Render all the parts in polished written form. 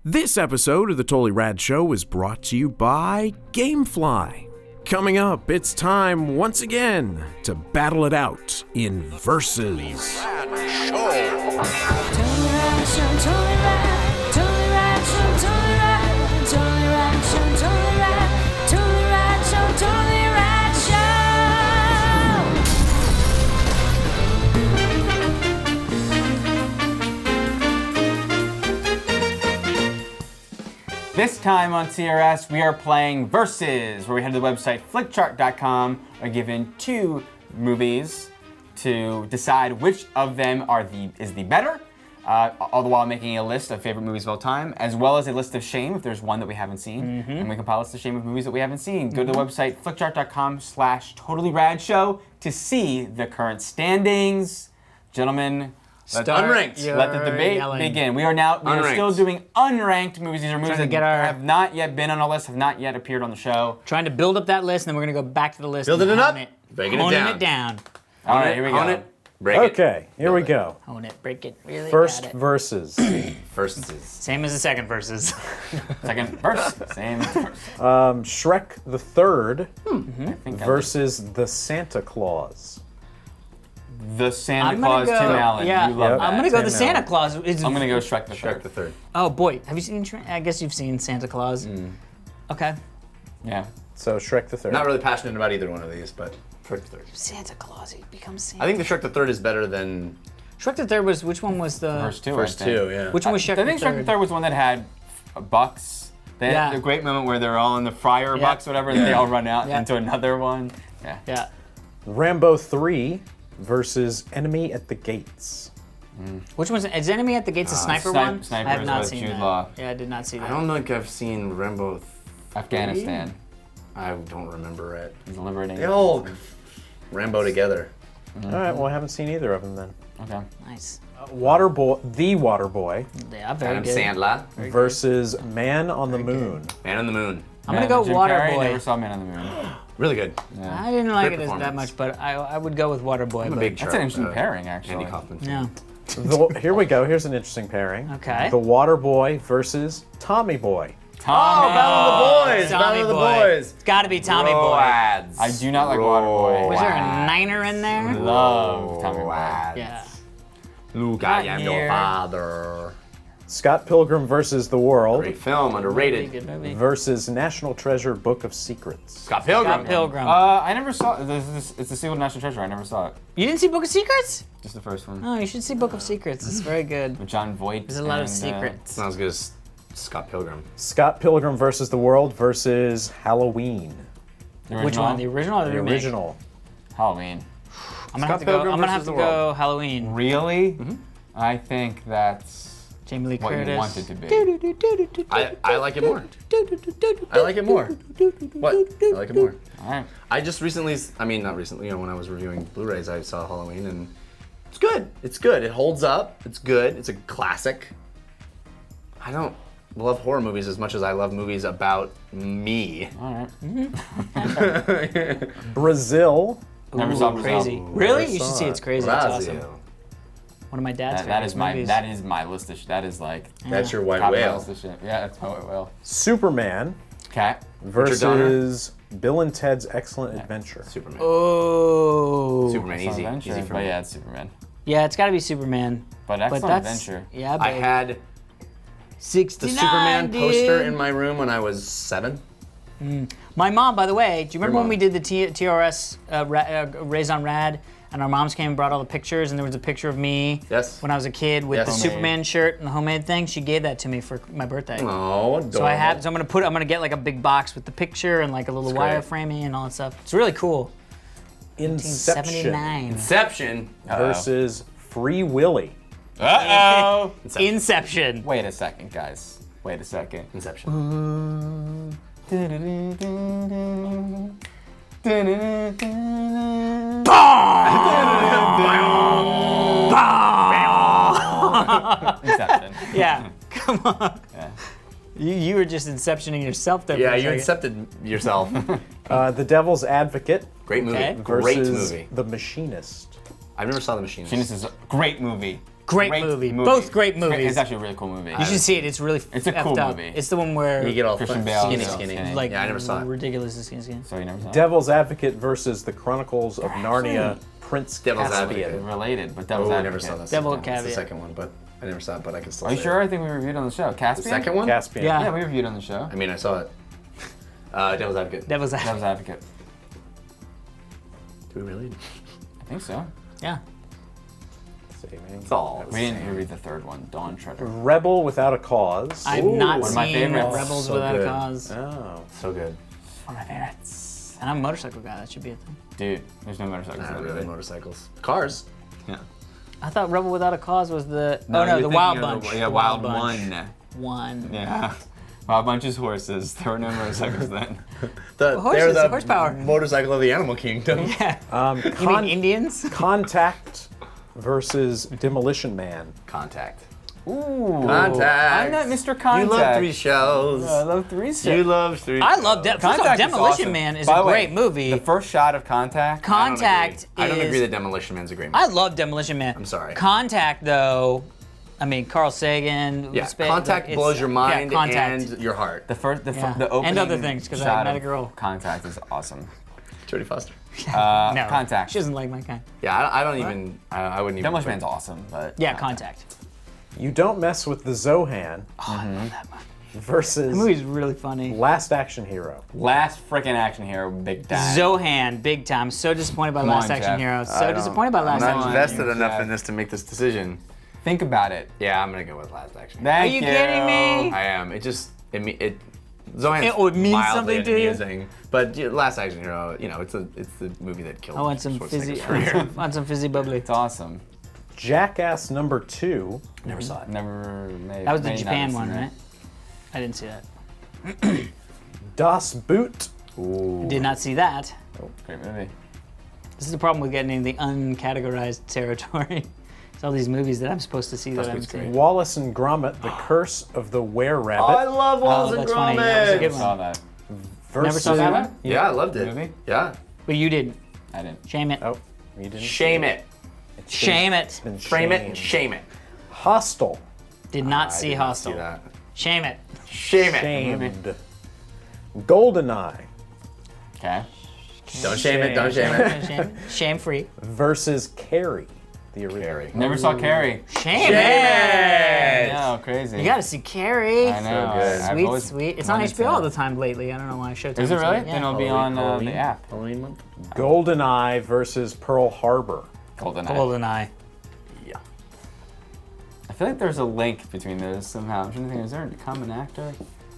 This episode of the Totally Rad Show is brought to you by Gamefly. Coming up, it's time once again to battle it out in Versus. This time on CRS, we are playing Versus, where we head to the website flickchart.com, are given 2 movies to decide which of them is the better, all the while making a list of favorite movies of all time, as well as a list of shame if there's one that we haven't seen, and we compile a list of shame of movies that we haven't seen. Go to the website flickchart.com/totallyradshow to see the current standings. Gentlemen, Unranked. let the debate begin. We are still doing unranked movies. These are movies that have not yet been on our list, have not yet appeared on the show. Trying to build up that list, and then we're going to go back to the list. Building it up, breaking it down. All right, here we go. Own it, break it. Okay, here we go. Own it, break it, really First got it. Versus. Same as the second Versus. Second verse, same verse. Shrek the Third I think versus the Santa Claus. The Santa Claus, Tim Allen. Yeah, you love that. I'm gonna go Tim the Santa Allen. Claus. I'm gonna go Shrek the Third. Oh boy, have you seen? I guess you've seen Santa Claus. Okay. Yeah. So Shrek the Third. Not really passionate about either one of these, but Shrek the Third. Santa Claus, he becomes Santa. I think the Shrek the Third is better than Shrek the Third was, which one was the? First 2, first I think. 2, yeah. Which one was Shrek the Third? I think Shrek the Third was one that had bucks. They had the great moment where they're all in the fryer bucks, whatever, and they all run out into another one. Yeah. Yeah. Rambo 3 versus Enemy at the Gates. Which one's? Is Enemy at the Gates a sniper one? Sniper I have is not with seen Jude that. Law. Yeah, I did not see that. I don't think I've seen Rambo 3. Afghanistan. I don't remember it. He's liberating. They all Rambo together. All right, well, I haven't seen either of them then. Okay. Nice. Waterboy, The Waterboy Yeah, very Adam good. Sandler. versus Man on the Moon. Man on the Moon. I'm gonna go Jim Carrey, Waterboy. never saw Man on the Moon. Really good. I didn't like Great it as that performance. much, but I would go with Waterboy. I'm a but- big That's an interesting pairing, actually. Andy Kaufman. Yeah. Here we go. Here's an interesting pairing. Okay. The Waterboy versus Tommy Boy. Tommy. Battle of the Boys! Tommy Battle of the Boy. Boys! It's got to be Tommy Boy. Lads. I do not like Waterboy. Was there a niner in there? Love Tommy Boy. Yeah. Luke, I am your father. Scott Pilgrim versus the World Great film, Pretty underrated. good movie. versus National Treasure Book of Secrets. Scott Pilgrim. Scott Pilgrim. I never saw it. It's the sequel to National Treasure. I never saw it. You didn't see Book of Secrets? Just the first one. Oh, you should see Book of Secrets. It's very good. With John Voight. There's a lot of and, secrets. It's not as good as Scott Pilgrim. Scott Pilgrim versus the World versus Halloween. The Which original? one? The original or the The remake? original. Halloween. I'm gonna have to go. Pilgrim I'm gonna have versus to the go World. Halloween. Really? I think that's Jamie Lee what Curtis. you want it to be. I like it more. I like it more. What? I like it more. All right. I just recently, not recently, when I was reviewing Blu-rays, I saw Halloween and it's good. It's good. It holds up. It's good. It's a classic. I don't love horror movies as much as I love movies about me. All right. Brazil. Never saw Brazil. Crazy. Really? You should see It's Crazy. It's awesome. Brazil. One of my dad's That is favorite movies. my list of that is like That's your white top of my whale. list of shit. Yeah, that's my white whale. Superman Cat. versus Bill and Ted's Excellent Adventure. Superman. Oh. Superman, easy. Adventure, Easy for but me. yeah, it's Superman. Yeah, it's got to be Superman. But Excellent that's Adventure. Yeah, I babe. had the 69, Superman poster dude. in my room when I was 7. My mom, by the way, do you remember when mom. we did the TRS Raise on Rad, and our moms came and brought all the pictures, and there was a picture of me Yes. when I was a kid with Yes. the Homemade. Superman shirt and the homemade thing. She gave that to me for my birthday. Oh, adorable. So I have. So I'm gonna get like a big box with the picture and like a little That's wire great. framing and all that stuff. It's really cool. Inception 1979. Inception. versus Free Willy. Uh-oh. Inception. Wait a second, guys. Wait a second. Inception. Inception. Yeah. Come on. Yeah. You were just inceptioning yourself there. Yeah, for a you second. incepted yourself. The Devil's Advocate Great movie. Okay. Great versus movie. The Machinist. I never saw The Machinist. This is a great movie. Great movie. Both great movies. It's actually a really cool movie. You should see it. It's really It's a cool effed up. movie. It's the one where You get all Christian Bale. skinny. like Yeah, I never saw it. ridiculously skinny. So you never saw it? Devil's Advocate versus The Chronicles of Narnia, Prince Devil's Caspian. Advocate. Related, but Devil's Oh, I Advocate. never saw that. Devil second one. It's the Caveat. second one, but I never saw it, but I can still Are you say sure? it. I think we reviewed on the show. The Caspian? second one? Caspian. Yeah. Yeah, we reviewed on the show. I mean, I saw it. Devil's Advocate. Devil's Devil's Advocate. Advocate. Do we really? I think so. Yeah. Saving. It's all the We didn't same. read the third one, Dawn Treader. Rebel Without a Cause. I've not one of my seen favorites. Rebels So Without good. a Cause. Oh. So good. One of my favorites. And I'm a motorcycle guy. That should be a thing. Dude, there's no motorcycles in Not that really movie. motorcycles. Cars. Yeah. I thought Rebel Without a Cause was the. No, oh no, you're the Wild thinking of Bunch. the- yeah, The Wild Bunch. One. One. Yeah. Wild Bunch is horses. There were no motorcycles then. They're horses, the horsepower. motorcycle of the animal kingdom. Yeah. You Con- mean Indians? Contact versus Demolition Man. Contact. Ooh. Contact. I'm not Mr. Contact. You love three shows. I love three shows. You love three. I love shows. Contact is Demolition awesome. Man is By a the way, great movie. The first shot of Contact. Contact I don't is. agree that Demolition Man's a great movie. I love Demolition Man. I'm sorry. Contact though. I mean, Carl Sagan. Yeah, Spa- Contact it's- blows your mind yeah, Contact. and your heart. The first, the, Yeah. the opening And other things, 'cause I shot met a of girl. Contact is awesome. Jodie Foster. No, Contact. She doesn't like my kind. Yeah, I don't even. I wouldn't even. Demolition Man's awesome, but Yeah, Contact. You Don't Mess with the Zohan I love that movie. versus The movie's really funny. Last Action Hero. Last freaking action hero, big time. Zohan, big time. So disappointed by Come Last on, Action Jeff. Hero. So disappointed by Last I'm Action not Hero. invested enough Jeff. in this to make this decision. Think about it. Yeah, I'm gonna go with Last Action. Thank Are you kidding me? I am. It just Zohan's It would mean mildly something to you? amusing, but Last Action Hero, it's the movie that killed. I want some fizzy. Schwarzenegger's career. want some fizzy bubbly. It's awesome. Jackass number 2 Never saw it. Never made. That was the may not Japan have one, seen right? it. I didn't see that. Das Boot Did not see that. Great movie. This is the problem with getting in the uncategorized territory. It's all these movies that I'm supposed to see that I haven't Boot's great. seen. Wallace and Gromit, The Curse of the Were Rabbit I love Wallace and that's funny. That was a Gromit. good Saw one. that. versus Never saw that one? Yeah, I loved it. Movie? Yeah. But you didn't. I didn't. Shame it. Oh, you didn't. Shame it. Shame it. It's been Frame it and shamed. shame it. Hostel. Did not I see did not Hostel. see that. Shame it. Shame it. Shamed. Goldeneye Okay. Don't shame it. Don't shame it. Shame it. Shame free. versus Carrie, the original. Carrie. Never saw Carrie. Shame, Shame it. it. No, crazy. You gotta see Carrie. I know. good. I've Sweet, always sweet. It's on wanted HBO to- all the time lately. I don't know why Showtime. Is it really? Yeah. Then it'll be on the app. Halloween month. Goldeneye versus Pearl Harbor. GoldenEye. GoldenEye. Yeah. I feel like there's a link between those somehow. I'm trying to think. Is there a common actor?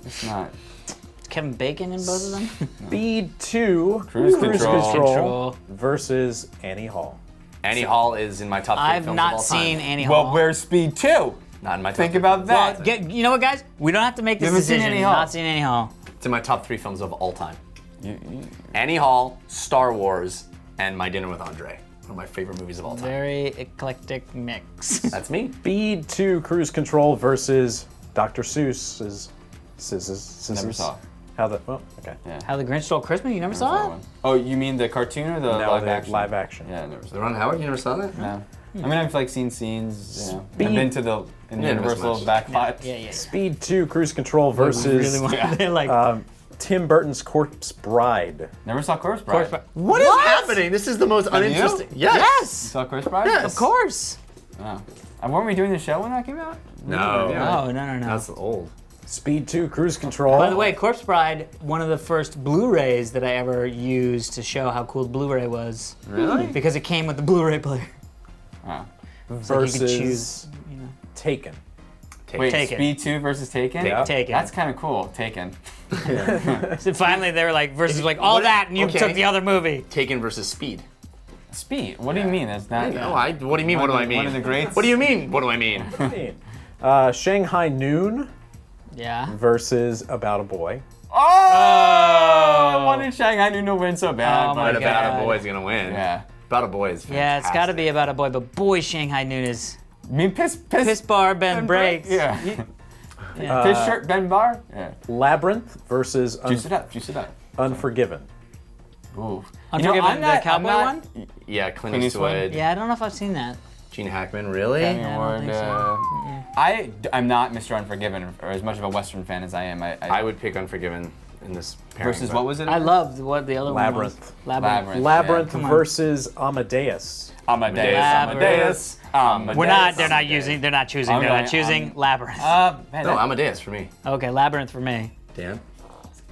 It's not. Is Kevin Bacon in both of them? Speed 2 Cruise Control. Control. versus Annie Hall. Annie Hall is in my top 3 I've films of all not time. seen Annie Hall. Well, where's Speed 2? Not in my top Think 3 about films. that. You know what, guys? We don't have to make this haven't seen decision. Annie Hall. Not seen Annie Hall. It's in my top 3 films of all time. You- Annie Hall, Star Wars, and My Dinner with Andre. One of my favorite movies of all time. Very eclectic mix. That's me. Speed 2 Cruise Control versus Dr. Seuss's Scissors. Never saw it. How the, well, okay. Yeah. How the Grinch Stole Christmas? You never Never saw saw it? one. Oh, you mean the cartoon or the No, live the action? live action. Yeah, I never saw The Ron Howard, you never saw that? it. No. I mean, I've like seen scenes. You know. I've Speed. been to the in Yeah, Universal much. back lot. Yeah. Speed 2 Cruise Control versus Really want they're like, Tim Burton's Corpse Bride. Never saw Corpse Bride. What is happening? This is the most uninteresting. Yes. You saw Corpse Bride? Yes. of course. Oh. Weren't we doing the show when that came out? No. No, no. That's old. Speed 2 Cruise Control. By the way, Corpse Bride, one of the first Blu-rays that I ever used to show how cool the Blu-ray was. Really? Because it came with the Blu-ray player. Oh. So versus you could choose, you know. Taken. Wait, Taken. Speed 2 versus Taken? Yeah. Taken. That's kind of cool. Taken. So finally they were like, versus like all what- that, and you okay. took the other movie. Taken versus Speed. Speed? What do you mean? That's not. No, what do you mean? One What do of I the- mean? one of the greats. What do you mean? What do I mean? Shanghai Noon Yeah. versus About a Boy. Oh! I wanted Shanghai Noon to win so bad. Oh but my But God. About a Boy is gonna win. Yeah. About a Boy is fantastic. Yeah, it's got to be about a boy, but boy, Shanghai Noon is I mean, piss Bar Ben breaks. Yeah. Yeah. Piss shirt Ben Bar? Yeah. Labyrinth versus Juice it up. Juice it up. Unforgiven. Ooh. Unforgiven, the cowboy one? Yeah, Clint Clint Eastwood? Eastwood. Yeah, I don't know if I've seen that. Gene Hackman, really? Academy I don't Award. think so. I'm not Mr. Unforgiven, or as much of a Western fan as I am. I would pick Unforgiven in this pairing. versus what was it? I loved what the other Labyrinth. one was. Labyrinth. Labyrinth Come on. versus Amadeus. Amadeus. We're not. They're not using. They're not choosing. They're Okay, not choosing. Labyrinth. Man, No, Amadeus for me. Okay, Labyrinth for me. Dan?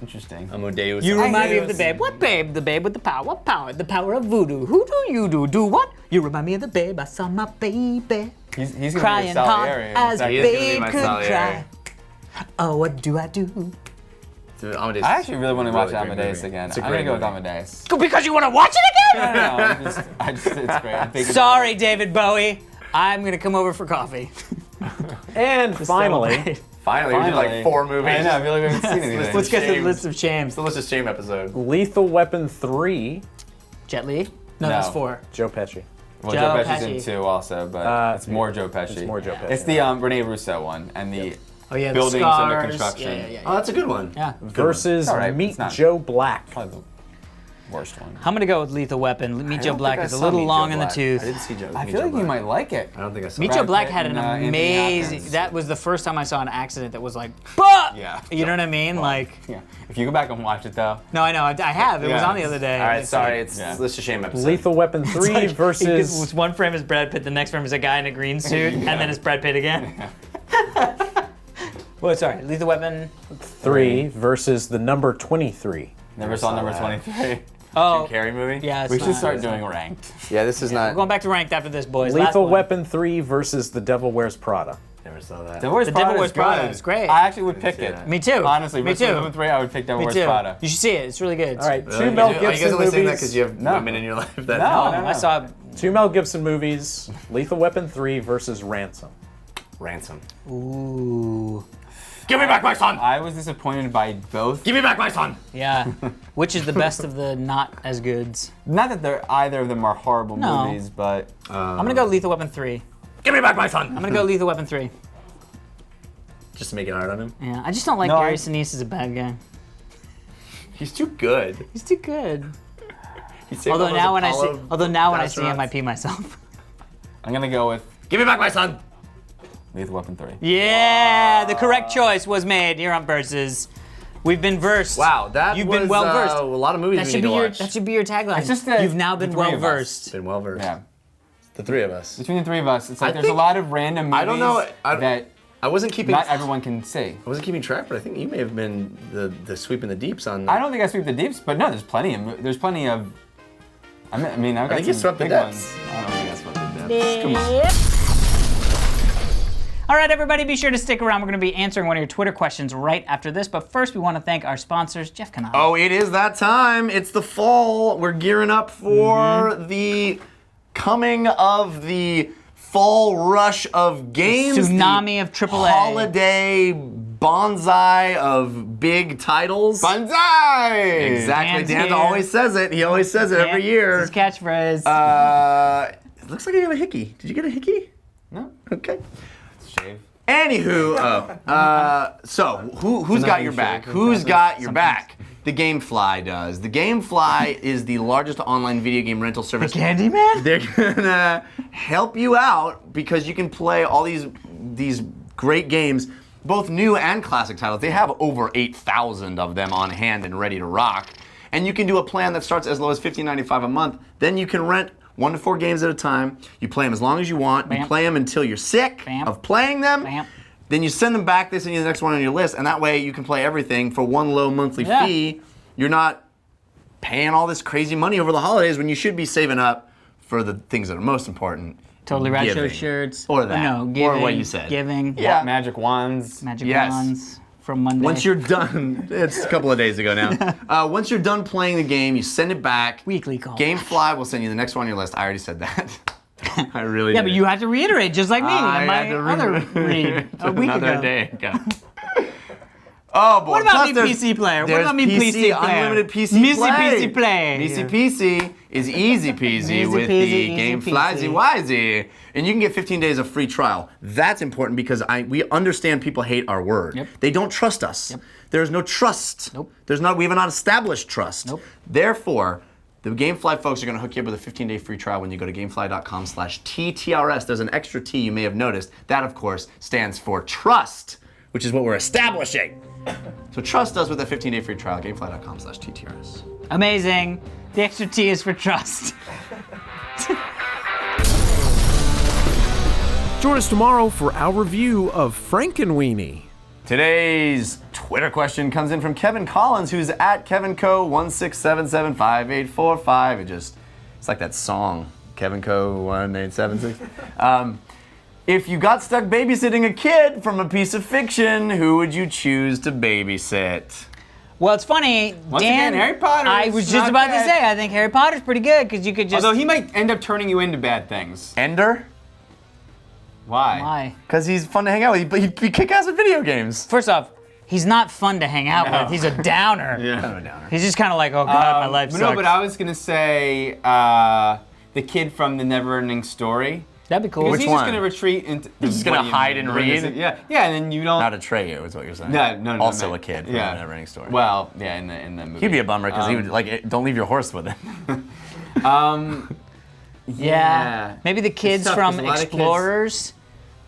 interesting. Amadeus. You remind me hear of the this. babe. What babe? The babe with the power. What power? The power of voodoo. Who do you do? Do what? You remind me of the babe. I saw my baby He's gonna be crying a hard Salieri in a as second. He is gonna be babe my could Salieri. cry. Oh, what do I do? Dude, Amadeus I is actually really want to a watch great Amadeus movie. again. It's a I'm great gonna go with movie. Amadeus. Because you want to watch it again? I just, it's great. I'm thinking Sorry, David Bowie. I'm gonna come over for coffee. And finally, Finally, we did like 4 movies. I know, I feel like we haven't seen anything. Let's get to the Shames. list of shames. Delicious Shame episode. Lethal Weapon 3, Jet Li? No, No. that's 4. Joe Pesci. Well, Joe Joe Pesci's Pesci. in 2 also, but it's more Joe Pesci. It's more Joe Pesci. It's the Rene Russo one and the Oh yeah, buildings the scars. under construction. Yeah. Oh, that's a good one. Yeah. Versus All right, Meet it's not- Joe Black. Probably the worst one. I'm gonna go with Lethal Weapon. Meet Joe don't Black think I is a saw little Meet long Joe in the Black. tooth. I didn't see Joe. I Meet feel Joe like you Black. might like it. I don't think I saw Meet it. Joe Brad Black Pitt had an and, Anthony amazing. Hopkins. That was the first time I saw an accident that was like, bah! Yeah. You know what I mean? Like, Yeah. If you go back and watch it though, no, I know. I have. It was Yeah. on the other day. All right, sorry, it's Yeah. List of Shame episode. Lethal Weapon 3 Like, versus one frame is Brad Pitt, the next frame is a guy in a green suit, and then it's Brad Pitt again. Well, sorry, Lethal Weapon. 3 versus the number 23. never saw number that. 23. Oh, Carrie movie? yeah. It's We should not- start doing ranked. Yeah, this is We're not. going back to ranked after this, boys. Last Lethal one. Weapon 3 versus The Devil Wears Prada. Never saw that. Devil Wears The Prada Devil is Wears Prada good. is great. I actually would pick see it. that. Me too. Honestly, me versus too. number 3, I would pick Devil Me Wears too. Prada. You should see it. It's really good. All right, Really? two Mel Are you guys Gibson only saying that movies. because you have No. women in your life that No, I saw. 2 Mel Gibson movies. Lethal Weapon 3 versus Ransom. Ransom. Ooh. Give me back my son! I was disappointed by both. Give me back my son! Yeah. Which is the best of the not as goods? Not that either of them are horrible No. movies, but I'm gonna go Lethal Weapon 3. Give me back my son! I'm gonna go Lethal Weapon 3. Just to make it hard on him. Yeah. I just don't like No, Gary I- Sinise as a bad guy. He's too good. He's too good. He saved Although all now those when I see, Apollo him, I astronauts. pee myself. I'm gonna go with Give me back my son! Lethal Weapon 3. Yeah, the correct choice was made here on Versus. We've been versed. Wow, that You've was been well versed. a lot of movies That we should need be to your watch. that should be your tagline. It's just that You've now been the three well of us. versed. Been well versed. Yeah. The 3 of us. Between the 3 of us, it's like I there's a think- lot of random movies I don't know, that I wasn't keeping. not everyone can see. I wasn't keeping track, but I think you may have been the sweeping the deeps on. I don't think I sweep the deeps, but no, there's plenty of. I mean, I've got think you some swept the big depths. ones. I don't think I swept the depths. Come on. All right, everybody, be sure to stick around. We're going to be answering one of your Twitter questions right after this. But first, we want to thank our sponsors, Jeff Cannata. Oh, it is that time. It's the fall. We're gearing up for the coming of the fall rush of games. Tsunami the of AAA. Holiday bonsai of big titles. Banzai! Exactly. Dan's Dan here. always says it. He always says it every year. His catchphrase. It looks like you have a hickey. Did you get a hickey? No. Okay. Shave. Anywho, so who's got your back? Who's got your back? The GameFly does. The GameFly is the largest online video game rental service. Candyman? They're gonna help you out because you can play all these great games, both new and classic titles. They have over 8,000 of them on hand and ready to rock. And you can do a plan that starts as low as $15.95 a month. Then you can rent 1 to 4 games at a time. You play them as long as you want. You Bam. play them until you're sick Bam. of playing them. Bam. Then you send them back. They send you the next one on your list, and that way you can play everything for one low monthly Yeah. fee. You're not paying all this crazy money over the holidays when you should be saving up for the things that are most important. Totally Rad Show Giving. shirts. Or that. No, Or giving. what you said. Giving. Yeah. Magic wands. Magic Yes. wands from Monday. Once you're done, it's a couple of days ago now. Once you're done playing the game, you send it back. Weekly call. GameFly will send you the next one on your list. I already said that. I really Yeah, did. but you had to reiterate just like me I in my had to other read a week another ago. day ago. Oh boy. What about Plus me, there's- PC player? What there's about me, PC player? Unlimited PC Missy play. PC play. Missy PC is easy peasy Easy with peasy, the easy game peasy. Flyzy Wisey. And you can get 15 days of free trial. That's important because we understand people hate our word. Yep. They don't trust us. Yep. There's no trust. Nope. We have not established trust. Nope. Therefore, The GameFly folks are going to hook you up with a 15-day free trial when you go to gamefly.com/TTRS. There's an extra T you may have noticed. That, of course, stands for trust, which is what we're establishing. So trust us with a 15-day free trial, gamefly.com/TTRS. Amazing. The extra T is for trust. Join us tomorrow for our review of Frankenweenie. Today's Twitter question comes in from Kevin Collins, who's at KevinCo16775845. It's like that song, Kevin Co 1876. If you got stuck babysitting a kid from a piece of fiction, who would you choose to babysit? Well, it's funny, Once Dan. again, Harry Potter I is was just not about bad. to say, I think Harry Potter's pretty good because you could just. Although he might end up turning you into bad things. Ender? Why? Why? Because he's fun to hang out with. He'd kick ass at video games. First off, he's not fun to hang out No. with. He's a downer. Kind of a downer. He's just kind of like, oh god, my life sucks. No, but I was gonna say the kid from the Never-Ending Story. That'd be cool. Because Which he's one? just gonna retreat into. He's just gonna what do you hide mean? and read? Yeah, yeah, and then you don't. Not Atreyu is what you're saying. No. Also no, a kid from yeah. the Never-Ending Story. Well, yeah, in the movie. He'd be a bummer because he would don't leave your horse with it. Yeah. Maybe the kids tough, from 'cause a lot of kids- Explorers.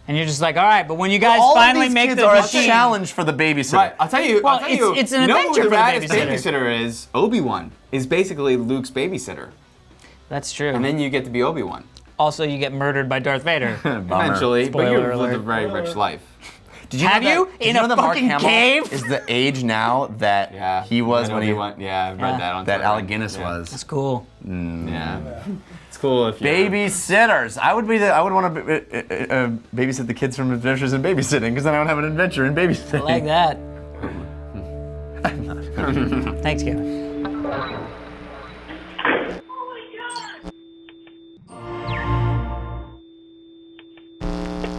And you're just like, all right, but when you guys All finally of these make kids the are a machine, challenge for the babysitter. Right, I'll tell you. Well, I'll tell you. it's an you know adventure who for the the raddest babysitter. babysitter is? Obi-Wan is basically Luke's babysitter, That's true. and then you get to be Obi-Wan Also, you get murdered by Darth Vader. eventually. But Spoiler you've lived a alert. very rich life. Did Have know you? that- did In you a know that Mark fucking Hamill cave? is the age now that Yeah. he was when he Obi-Wan. Yeah, I've read that on that Twitter. Alec Guinness Yeah. was. That's cool. Yeah. It's cool if you Babysitters. I would want to babysit the kids from Adventures in Babysitting because then I would have an adventure in babysitting. I like that. Thanks, Kevin.